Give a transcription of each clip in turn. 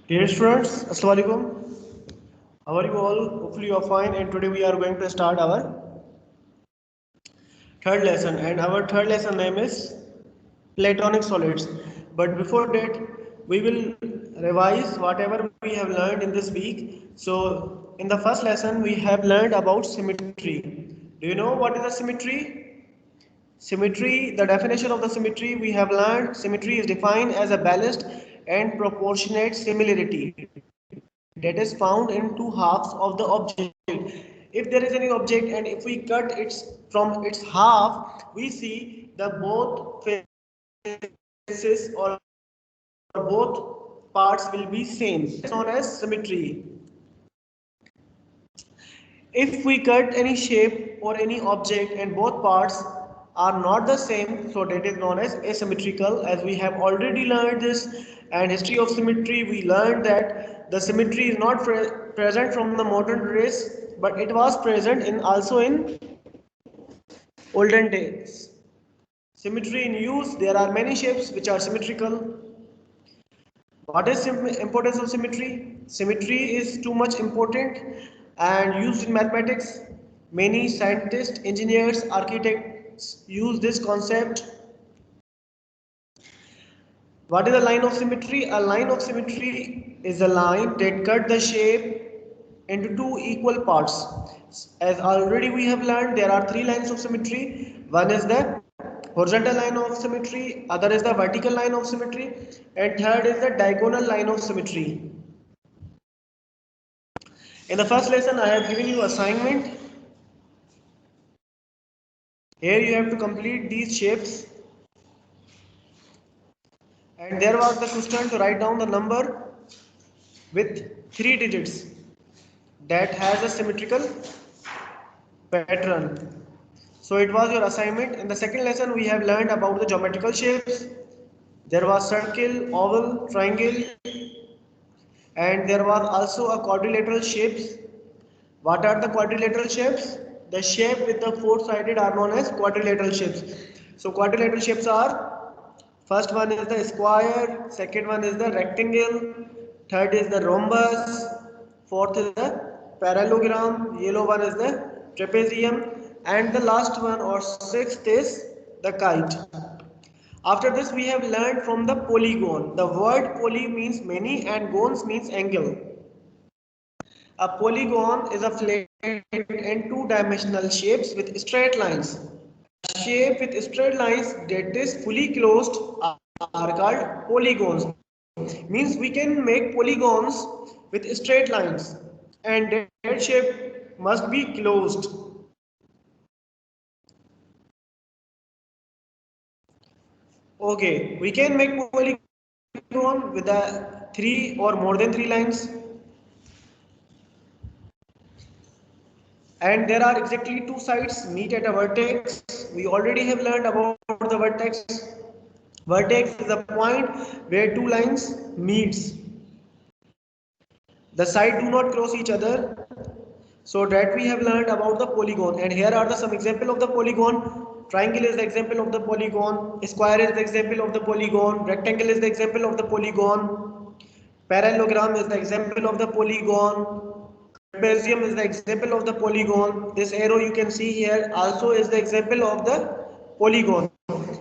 Dear students, Assalamu alaikum. How are you all? Hopefully you are fine. And today we are going to start our third lesson. And our third lesson name is Platonic solids. But before that, we will revise whatever we have learned in this week. So in the first lesson, we have learned about symmetry. Do you know what is a symmetry? Symmetry, the definition of the symmetry we have learned, symmetry is defined as a balanced and proportionate similarity that is found in two halves of the object. If there is any object and if we cut it from its half, we see the both faces or both parts will be same. That is known as symmetry. If we cut any shape or any object and both parts are not the same, so that is known as asymmetrical. As we have already learned this and history of symmetry, we learned that the symmetry is not present from the modern days, but it was present in also in olden days. Symmetry in use, there are many shapes which are symmetrical. What is importance of symmetry? Symmetry is too much important and used in mathematics. Many scientists, engineers, architects use this concept. What is a line of symmetry? A line of symmetry is a line that cut the shape into two equal parts. As already we have learned, there are three lines of symmetry. One is the horizontal line of symmetry, other is the vertical line of symmetry, and third is the diagonal line of symmetry. In the first lesson, I have given you assignment. Here you have to complete these shapes, and there was the question to write down the number with 3 digits that has a symmetrical pattern. So it was your assignment. In the second lesson, we have learned about the geometrical shapes. There was circle, oval, triangle, and there was also a quadrilateral shapes. What are the quadrilateral shapes? The shape with the four sided are known as quadrilateral shapes. So quadrilateral shapes are, first one is the square, second one is the rectangle, third is the rhombus, fourth is the parallelogram, yellow one is the trapezium, and the last one or sixth is the kite. After this we have learned from the polygon. The word poly means many and gons means angle. A polygon is a flat and two-dimensional shapes with straight lines. A shape with straight lines that is fully closed are called polygons. Means we can make polygons with straight lines and that shape must be closed. Okay, we can make polygon with three or more than three lines. And there are exactly two sides meet at a vertex. We already have learned about the vertex. Vertex is a point where two lines meets. The side do not cross each other. So that we have learned about the polygon. And here are the some example of the polygon. Triangle is the example of the polygon. Square is the example of the polygon. Rectangle is the example of the polygon. Parallelogram is the example of the polygon. Trapezium is the example of the polygon. This arrow you can see here also is the example of the polygon.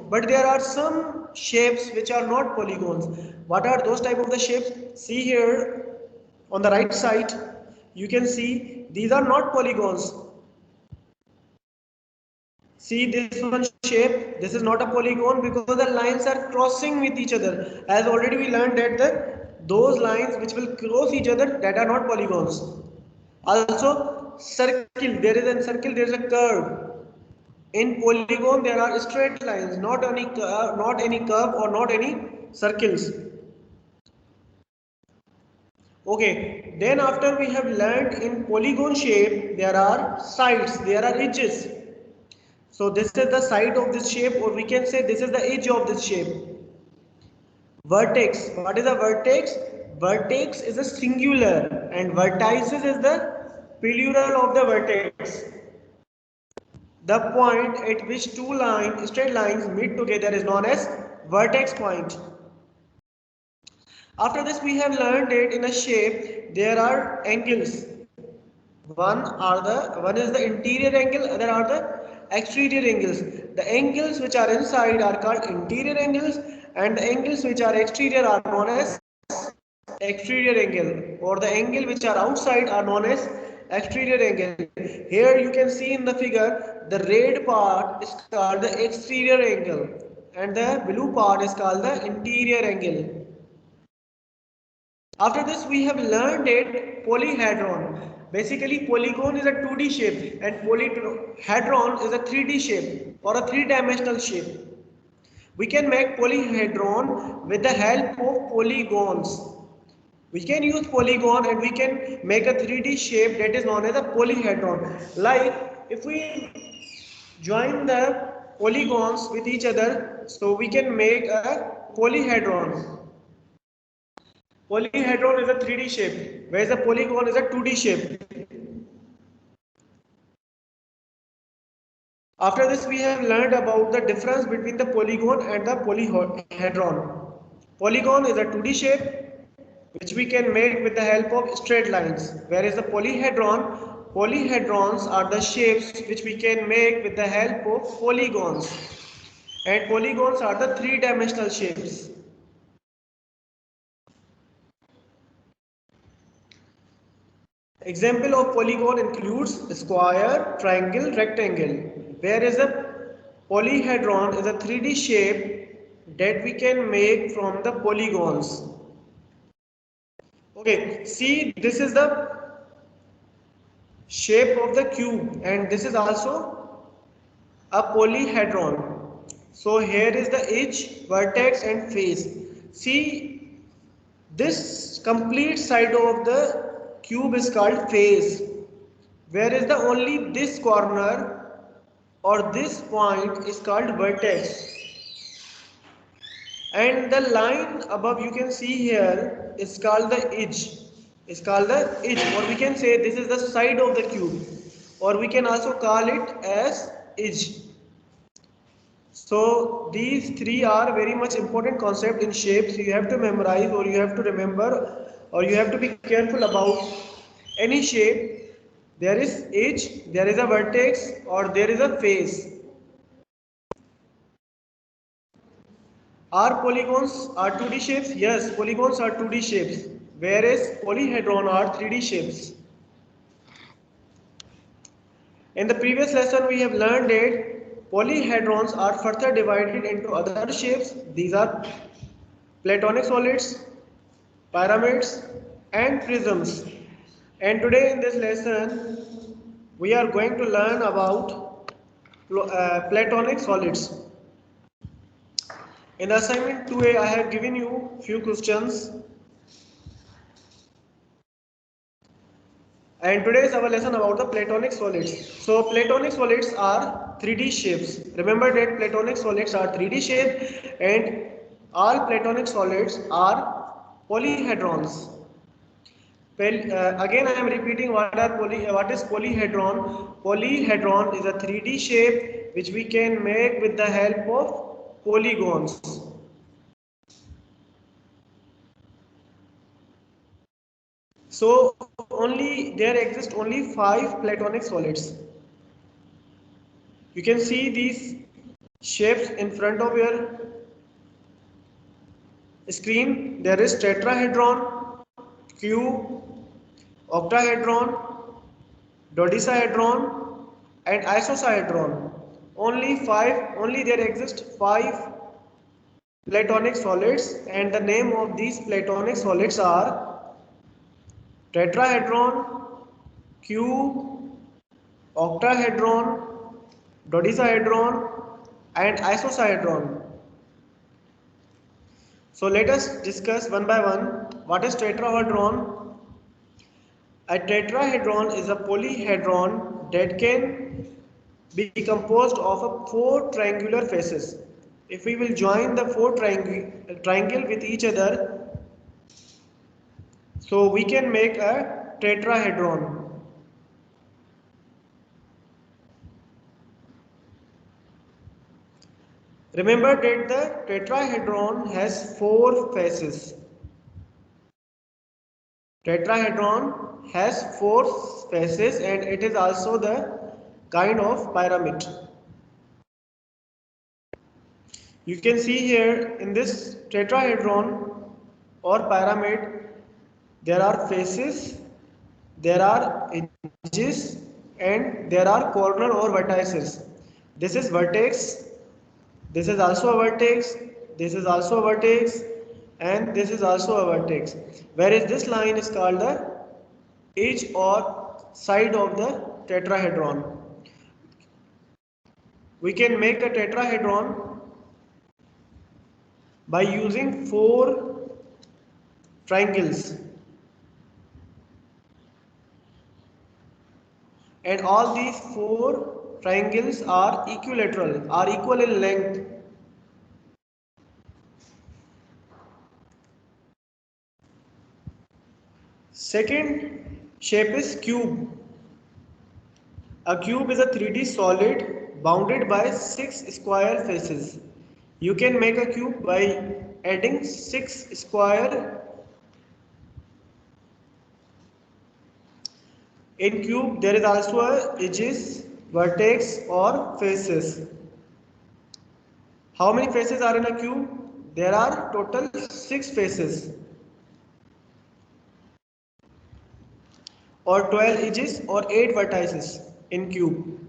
But there are some shapes which are not polygons. What are those type of the shapes? See here on the right side, you can see these are not polygons. See this one shape, this is not a polygon because the lines are crossing with each other. As already we learned that those lines which will cross each other that are not polygons. Also circle, there is a circle, there is a curve. In polygon there are straight lines, not any curve or not any circles. Okay, then after we have learned in polygon shape there are sides, there are edges. So this is the side of this shape, or we can say this is the edge of this shape. Vertex, what is a vertex? Vertex is a singular and vertices is the plural of the vertex. The point at which straight lines meet together is known as vertex point. After this, we have learned it in a shape. There are angles. One is the interior angle, other are the exterior angles. The angles which are inside are called interior angles, and the angles which are exterior are known as exterior angle, or the angle which are outside are known as exterior angle. Here you can see in the figure the red part is called the exterior angle and the blue part is called the interior angle. After this, we have learned it polyhedron. Basically, polygon is a 2D shape and polyhedron is a 3D shape or a three-dimensional shape. We can make polyhedron with the help of polygons. We can use polygon and we can make a 3D shape that is known as a polyhedron. Like if we join the polygons with each other, so we can make a polyhedron. Polyhedron is a 3D shape, whereas a polygon is a 2D shape. After this, we have learned about the difference between the polygon and the polyhedron. Polygon is a 2D shape which we can make with the help of straight lines, whereas the polyhedrons are the shapes which we can make with the help of polygons. And polygons are the three-dimensional shapes. Example of polygon includes square, triangle, rectangle. Whereas a polyhedron is a 3D shape that we can make from the polygons. Okay, see, this is the shape of the cube and this is also a polyhedron. So here is the edge, vertex and face. See, this complete side of the cube is called face, whereas the only this corner or this point is called vertex. And the line above you can see here is called the edge. Is called the edge, or we can say this is the side of the cube, or we can also call it as edge. So these three are very much important concept in shapes. You have to memorize or you have to remember or you have to be careful about any shape. There is edge, there is a vertex or there is a face. Are polygons are 2D shapes? Yes, polygons are 2D shapes, whereas polyhedron are 3D shapes. In the previous lesson, we have learned that polyhedrons are further divided into other shapes. These are platonic solids, pyramids, and prisms. And today in this lesson, we are going to learn about platonic solids. In the assignment 2A, I have given you few questions. And today is our lesson about the platonic solids. So platonic solids are 3D shapes. Remember that platonic solids are 3D shape and all platonic solids are polyhedrons. Again I am repeating what is polyhedron. Polyhedron is a 3D shape which we can make with the help of polygons. So there exist only 5 platonic solids. You can see these shapes in front of your screen. There is tetrahedron, cube, octahedron, dodecahedron and isosahedron. Only there exist 5 platonic solids and the name of these platonic solids are tetrahedron, cube, octahedron, dodecahedron and isosahedron. So let us discuss one by one. What is tetrahedron? A tetrahedron is a polyhedron that can be composed of 4 triangular faces. If we will join the 4 triangle with each other, so we can make a tetrahedron. Remember that the tetrahedron has 4 faces. Tetrahedron has 4 faces and it is also the kind of pyramid. You can see here in this tetrahedron or pyramid, there are faces, there are edges, and there are corner or vertices. This is vertex, this is also a vertex, this is also a vertex, and this is also a vertex. Whereas this line is called the edge or side of the tetrahedron. We can make a tetrahedron by using 4 triangles, and all these 4 triangles are equilateral, are equal in length. Second shape is cube. A cube is a 3D solid bounded by 6 square faces. You can make a cube by adding 6 square. In cube there is also a edges, vertex or faces. How many faces are in a cube? There are total 6 faces or 12 edges or 8 vertices in cube.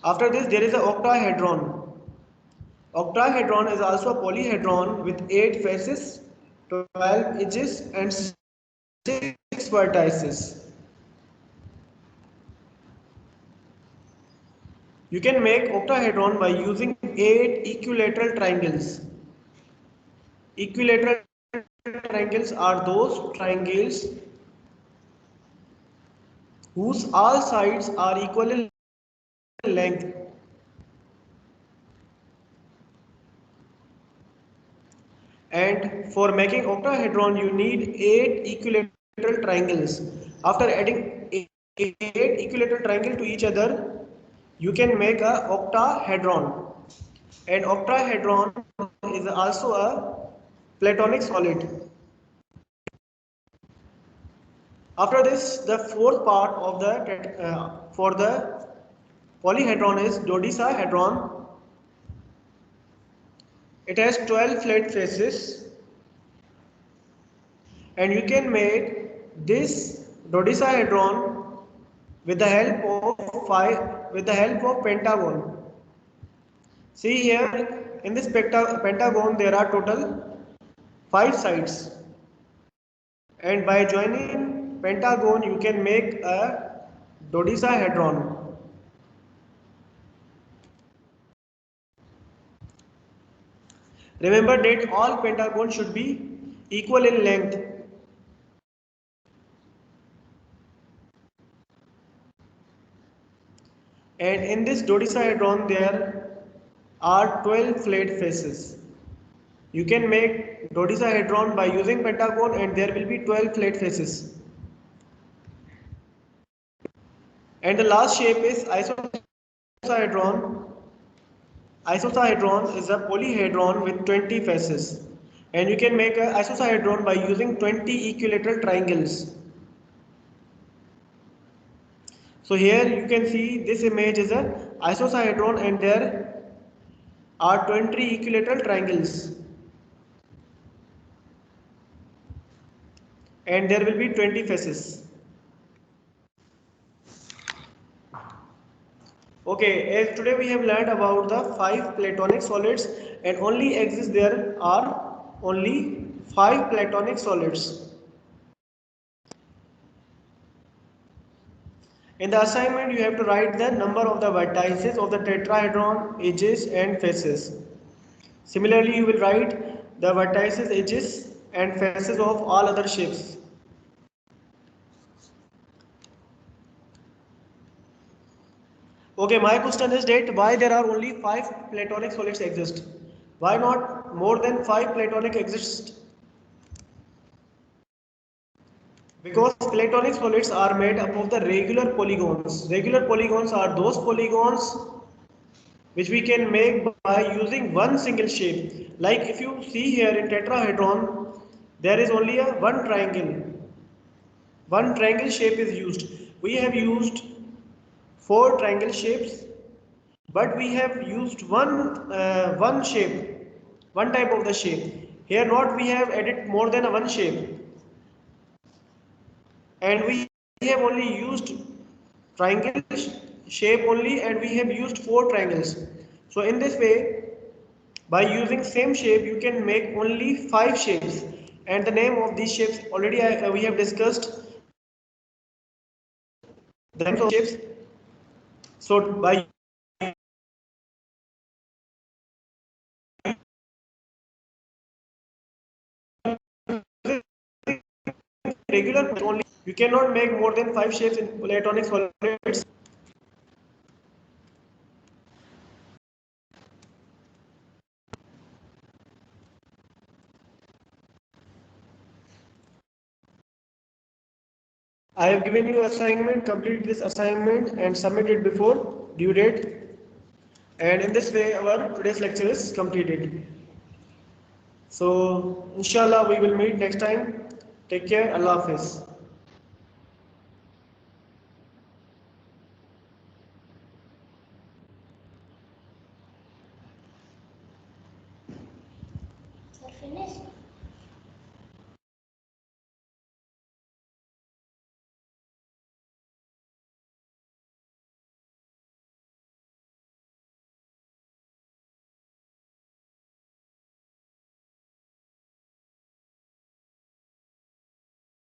After this there is an octahedron. Octahedron is also a polyhedron with 8 faces, 12 edges and 6 vertices. You can make octahedron by using 8 equilateral triangles. Equilateral triangles are those triangles whose all sides are equal in length. And for making octahedron you need 8 equilateral triangles. After adding 8 equilateral triangles to each other, you can make a octahedron. And octahedron is also a platonic solid. After this, the fourth part of the for the polyhedron is dodecahedron. It has 12 flat faces, and you can make this dodecahedron with the help of pentagon. See here in this pentagon there are total 5 sides, and by joining pentagon you can make a dodecahedron. Remember that all pentagons should be equal in length. And in this dodecahedron there are 12 flat faces. You can make dodecahedron by using pentagon and there will be 12 flat faces. And the last shape is isosahedron. Isosahedron is a polyhedron with 20 faces. And you can make an isosahedron by using 20 equilateral triangles. So here you can see this image is a isosahedron and there are 20 equilateral triangles. And there will be 20 faces. Okay, as today we have learned about the 5 platonic solids, and there are only 5 platonic solids. In the assignment you have to write the number of the vertices of the tetrahedron, edges and faces. Similarly you will write the vertices, edges and faces of all other shapes. Okay, my question is that why there are only 5 platonic solids exist? Why not more than 5 platonic exist? Because platonic solids are made up of the regular polygons. Regular polygons are those polygons which we can make by using one single shape. Like if you see here in tetrahedron, there is only a one triangle. One triangle shape is used. We have used four triangle shapes, but we have used one shape, one type of the shape. Here not we have added more than a one shape, and we have only used triangle shape only, and we have used four triangles. So in this way, by using same shape, you can make only five shapes, and the name of these shapes already we have discussed the names of shapes. So by regular only, you cannot make more than five shapes in platonic solids. I have given you assignment, complete this assignment and submit it before due date. And in this way, our today's lecture is completed. So, inshallah, we will meet next time. Take care. Allah Hafiz. So finished.